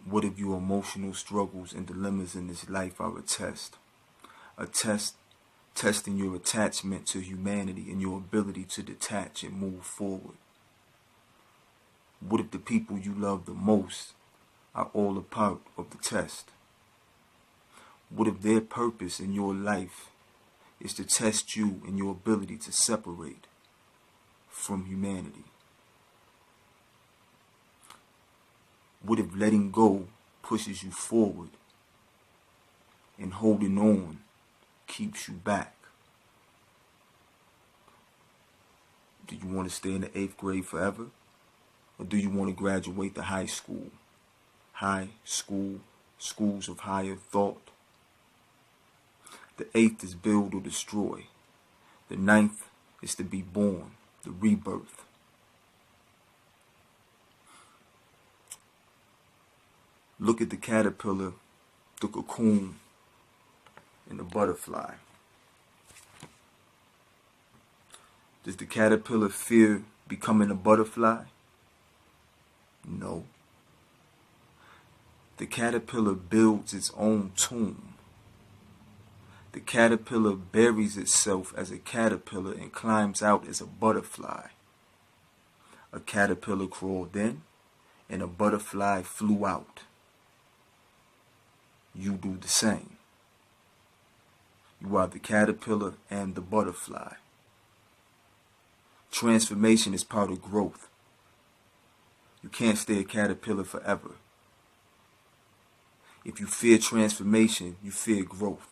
What if your emotional struggles and dilemmas in this life are a test? A test testing your attachment to humanity and your ability to detach and move forward. What if the people you love the most are all a part of the test? What if their purpose in your life is to test you and your ability to separate from humanity? What if letting go pushes you forward and holding on keeps you back? Do you want to stay in the 8th grade forever? Or do you want to graduate to high school? Schools of higher thought. The 8th is build or destroy. The 9th is to be born, the rebirth. Look at the caterpillar, the cocoon, and the butterfly. Does the caterpillar fear becoming a butterfly? No. The caterpillar builds its own tomb. The caterpillar buries itself as a caterpillar and climbs out as a butterfly. A caterpillar crawled in and a butterfly flew out. You do the same. You are the caterpillar and the butterfly. Transformation is part of growth. You can't stay a caterpillar forever. If you fear transformation, you fear growth.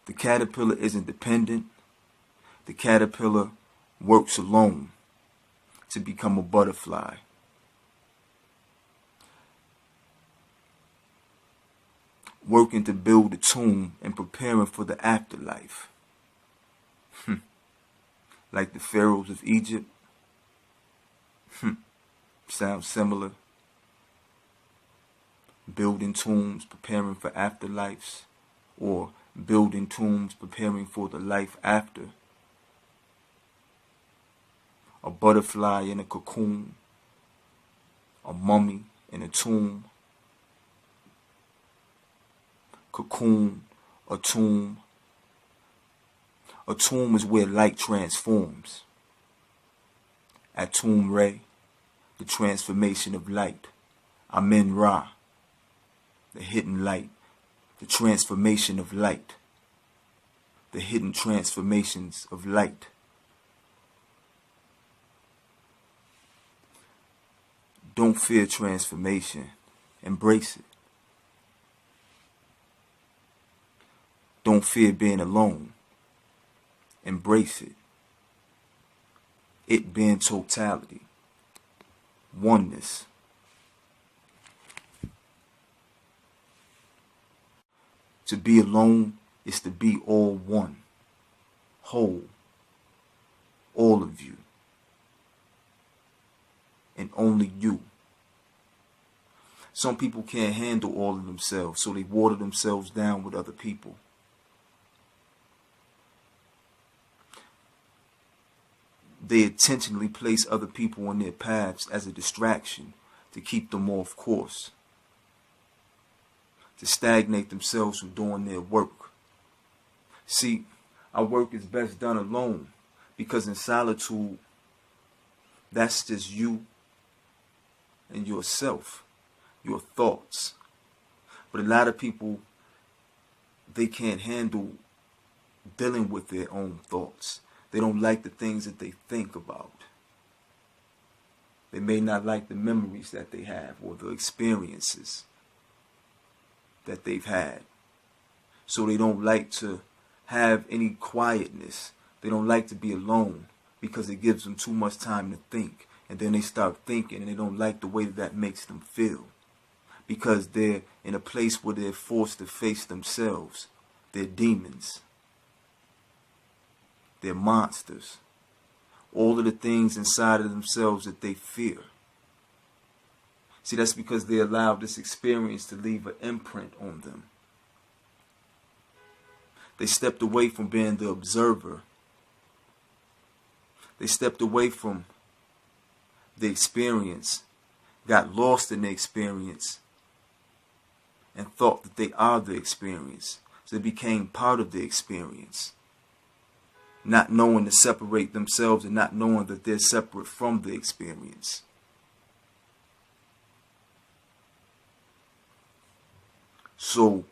The caterpillar isn't dependent. The caterpillar works alone to become a butterfly. Working to build a tomb and preparing for the afterlife. Like the pharaohs of Egypt. Sounds similar. Building tombs, preparing for afterlives, or building tombs, preparing for the life after. A butterfly in a cocoon, a mummy in a tomb. Cocoon, a tomb. A tomb is where light transforms. Atum Re, the transformation of light. Amen Ra, the hidden light, the transformation of light. The hidden transformations of light. Don't fear transformation. Embrace it. Don't fear being alone. Embrace it. It being totality. Oneness. To be alone is to be all one. Whole. All of you. And only you. Some people can't handle all of themselves, so they water themselves down with other people. They intentionally place other people on their paths as a distraction to keep them off course, to stagnate themselves from doing their work. See, our work is best done alone, because in solitude, that's just you and yourself, your thoughts. But a lot of people, they can't handle dealing with their own thoughts. They don't like the things that they think about. They may not like the memories that they have or the experiences that they've had. So they don't like to have any quietness. They don't like to be alone because it gives them too much time to think. And then they start thinking and they don't like the way that makes them feel. Because they're in a place where they're forced to face themselves, their demons, their monsters, all of the things inside of themselves that they fear. See, that's because they allowed this experience to leave an imprint on them. They stepped away from being the observer. They stepped away from the experience, got lost in the experience, and thought that they are the experience. So they became part of the experience, not knowing to separate themselves and not knowing that they're separate from the experience. So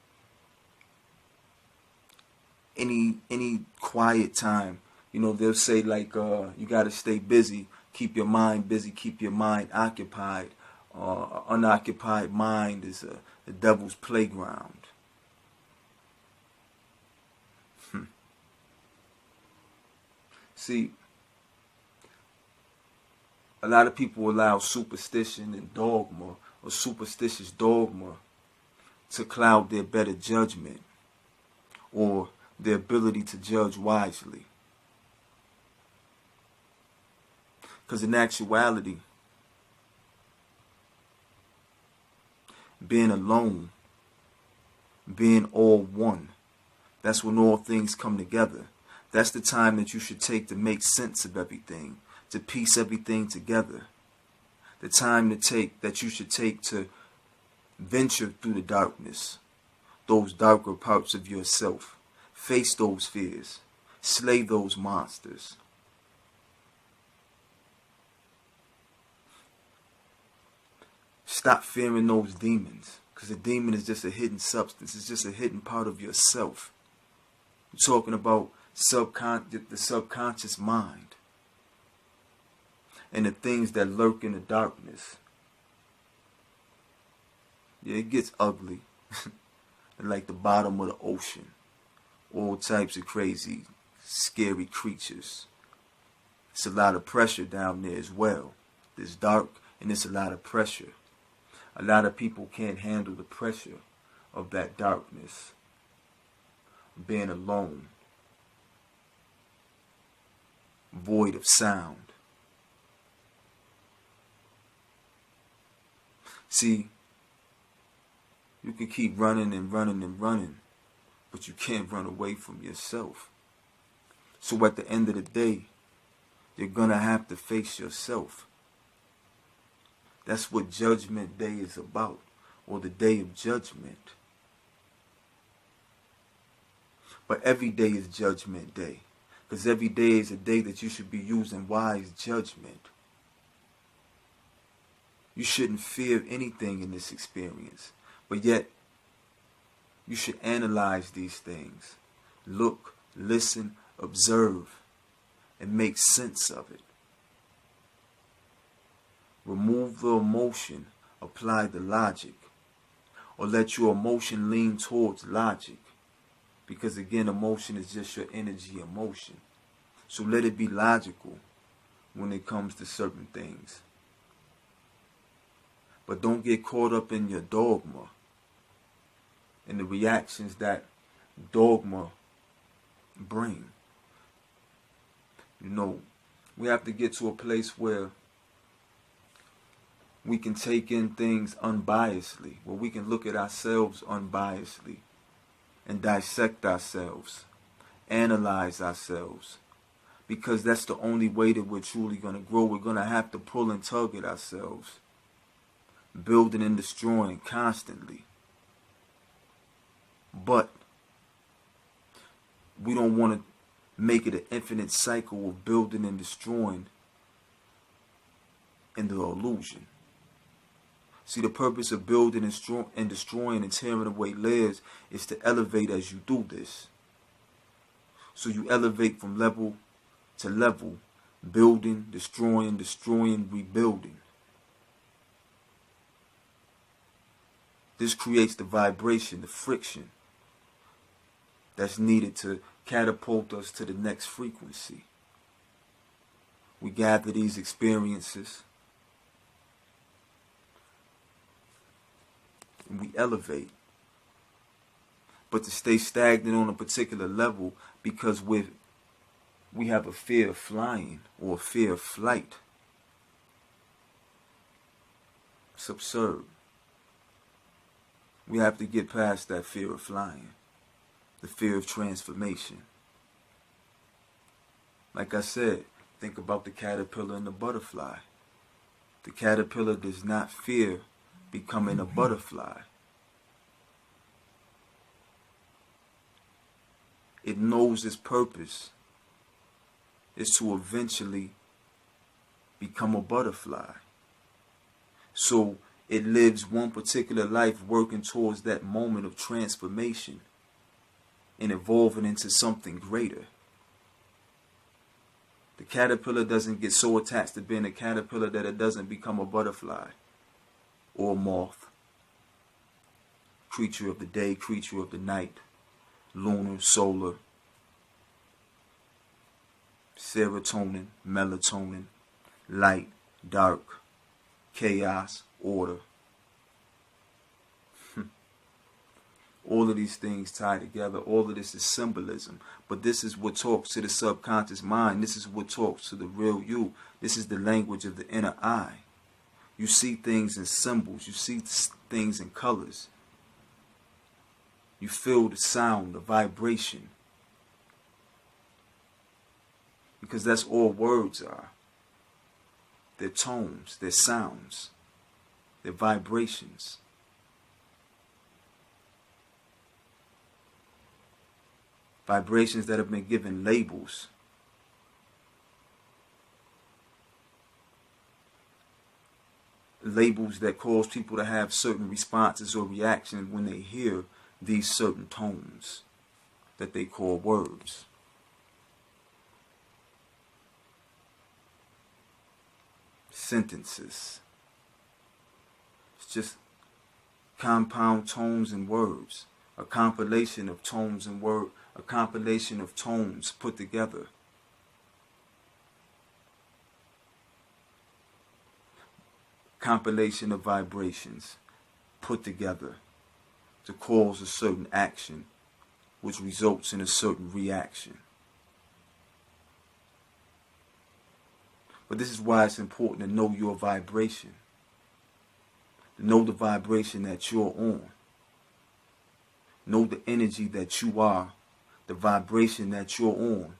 any quiet time, they'll say like you got to stay busy, keep your mind busy, keep your mind occupied. Unoccupied mind is the devil's playground. See, a lot of people allow superstition and dogma or superstitious dogma to cloud their better judgment or their ability to judge wisely. Because in actuality, being alone, being all one, that's when all things come together. That's the time that you should take to make sense of everything, to piece everything together. The time that you should take to venture through the darkness, those darker parts of yourself. Face those fears. Slay those monsters. Stop fearing those demons, because a demon is just a hidden substance. It's just a hidden part of yourself. I'm talking about the subconscious mind and the things that lurk in the darkness. Yeah, it gets ugly. Like the bottom of the ocean. All types of crazy, scary creatures. It's a lot of pressure down there as well. It's dark and it's a lot of pressure. A lot of people can't handle the pressure of that darkness. Being alone. Void of sound. See, you can keep running and running and running, but you can't run away from yourself. So at the end of the day, you're going to have to face yourself. That's what Judgment Day is about, or the Day of Judgment. But every day is Judgment Day, because every day is a day that you should be using wise judgment. You shouldn't fear anything in this experience, but yet you should analyze these things. Look, listen, observe, and make sense of it. Remove the emotion, apply the logic, or let your emotion lean towards logic. Because again, emotion is just your energy emotion. So let it be logical when it comes to certain things. But don't get caught up in your dogma and the reactions that dogma bring. We have to get to a place where we can take in things unbiasedly, where we can look at ourselves unbiasedly and dissect ourselves, analyze ourselves, because that's the only way that we're truly going to grow. We're going to have to pull and tug at ourselves, building and destroying constantly. But we don't want to make it an infinite cycle of building and destroying in the illusion. See, the purpose of building and destroying and tearing away layers is to elevate as you do this. So you elevate from level to level, building, destroying, rebuilding. This creates the vibration, the friction that's needed to catapult us to the next frequency. We gather these experiences and we elevate. But to stay stagnant on a particular level because we have a fear of flying or a fear of flight, it's absurd. We have to get past that fear of flying, the fear of transformation. Like I said, think about the caterpillar and the butterfly. The caterpillar does not fear becoming a butterfly. It knows its purpose is to eventually become a butterfly. So it lives one particular life working towards that moment of transformation and evolving into something greater. The caterpillar doesn't get so attached to being a caterpillar that it doesn't become a butterfly or a moth. Creature of the day, creature of the night, lunar, solar, serotonin, melatonin, light, dark, chaos, order. All of these things tie together. All of this is symbolism. But this is what talks to the subconscious mind. This is what talks to the real you. This is the language of the inner eye. You see things in symbols. You see things in colors. You feel the sound, the vibration. Because that's all words are. They're tones, they're sounds, they're vibrations. Vibrations that have been given labels. Labels that cause people to have certain responses or reactions when they hear these certain tones that they call words. Sentences. It's just compound tones and words. A compilation of tones and words. A compilation of tones put together. Compilation of vibrations put together to cause a certain action which results in a certain reaction. But this is why it's important to know your vibration. To know the vibration that you're on. Know the energy that you are. The vibration that you're on.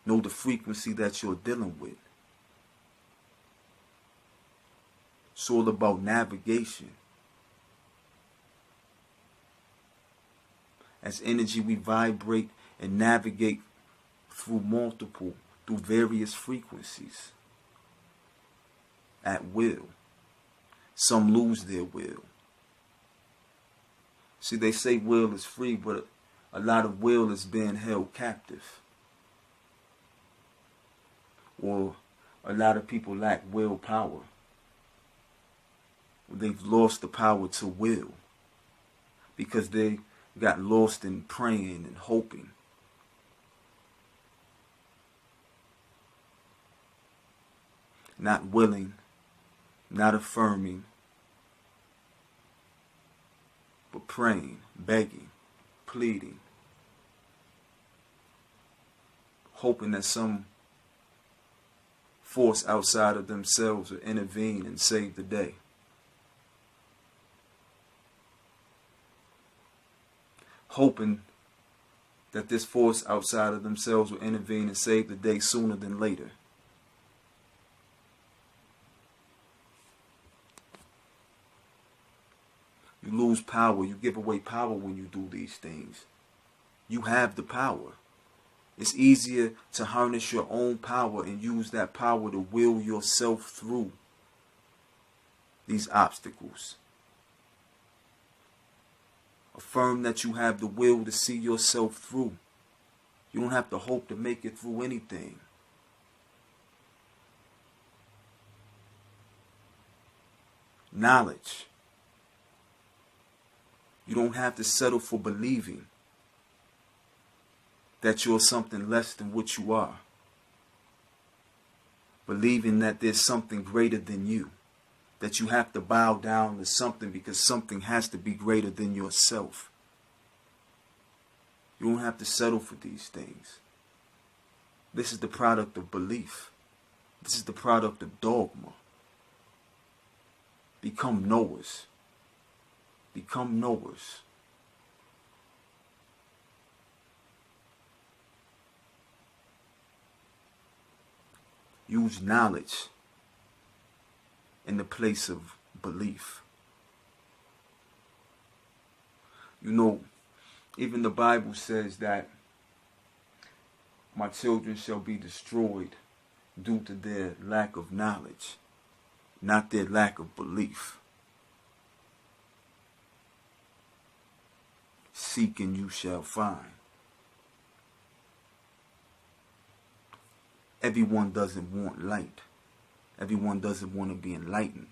Know the frequency that you're dealing with. It's all about navigation. As energy, we vibrate and navigate through various frequencies. At will. Some lose their will. See, they say will is free, but a lot of will is being held captive. Or a lot of people lack willpower. They've lost the power to will because they got lost in praying and hoping. Not willing, not affirming, but praying, begging, pleading, hoping that some force outside of themselves will intervene and save the day. Hoping that this force outside of themselves will intervene and save the day sooner than later. You lose power. You give away power when you do these things. You have the power. It's easier to harness your own power and use that power to will yourself through these obstacles. Affirm that you have the will to see yourself through. You don't have to hope to make it through anything. Knowledge. You don't have to settle for believing that you're something less than what you are. Believing that there's something greater than you. That you have to bow down to something because something has to be greater than yourself. You don't have to settle for these things. This is the product of belief. This is the product of dogma. Become knowers. Become knowers. Use knowledge in the place of belief. You know, even the Bible says that my children shall be destroyed due to their lack of knowledge, not their lack of belief. Seek and you shall find. Everyone doesn't want light. Everyone doesn't want to be enlightened.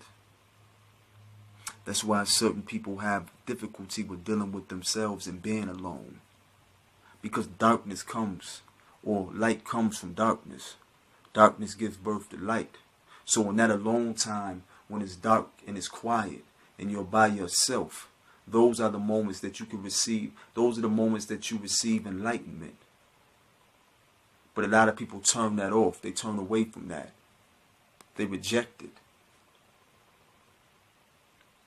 That's why certain people have difficulty with dealing with themselves and being alone. Because darkness comes, or light comes from darkness. Darkness gives birth to light. So in that alone time, when it's dark and it's quiet and you're by yourself, those are the moments that you can receive. Those are the moments that you receive enlightenment. But a lot of people turn that off. They turn away from that. They reject it.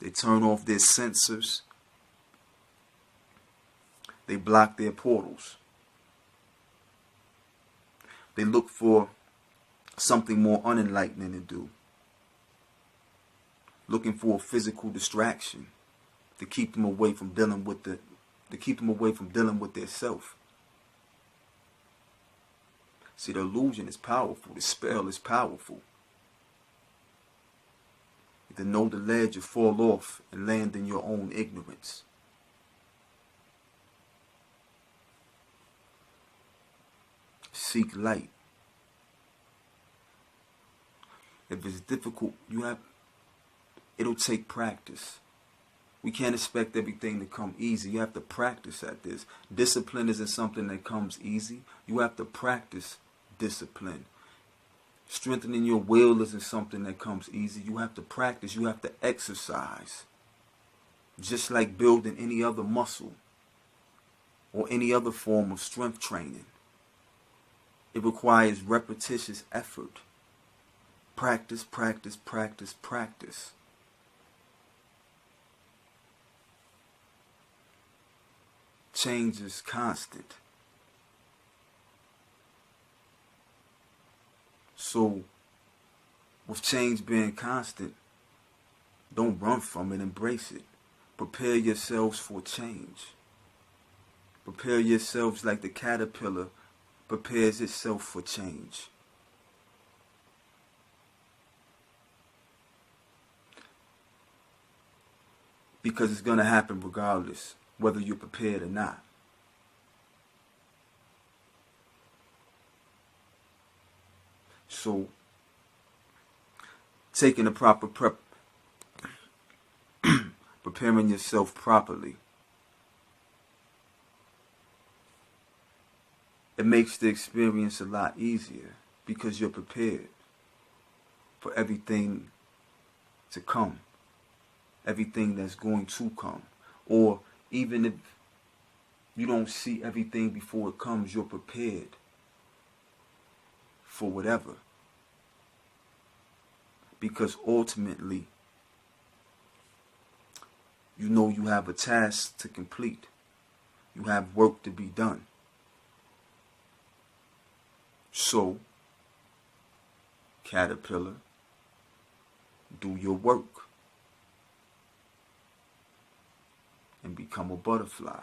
They turn off their sensors. They block their portals. They look for something more unenlightening to do. Looking for a physical distraction to keep them away from dealing with their self. See, the illusion is powerful. The spell is powerful. To know the ledge, you fall off and land in your own ignorance. Seek light. If it's difficult, it'll take practice. We can't expect everything to come easy. You have to practice at this. Discipline isn't something that comes easy. You have to practice discipline. Strengthening your will isn't something that comes easy. You have to practice. You have to exercise. Just like building any other muscle or any other form of strength training. It requires repetitious effort. Practice, practice, practice, practice. Change is constant. So, with change being constant, don't run from it, embrace it. Prepare yourselves for change. Prepare yourselves like the caterpillar prepares itself for change. Because it's going to happen regardless, whether you're prepared or not. So, taking the proper preparing yourself properly, it makes the experience a lot easier because you're prepared for everything to come, everything that's going to come. Or even if you don't see everything before it comes, you're prepared for whatever. Because ultimately, you know you have a task to complete. You have work to be done. So, caterpillar, do your work and become a butterfly.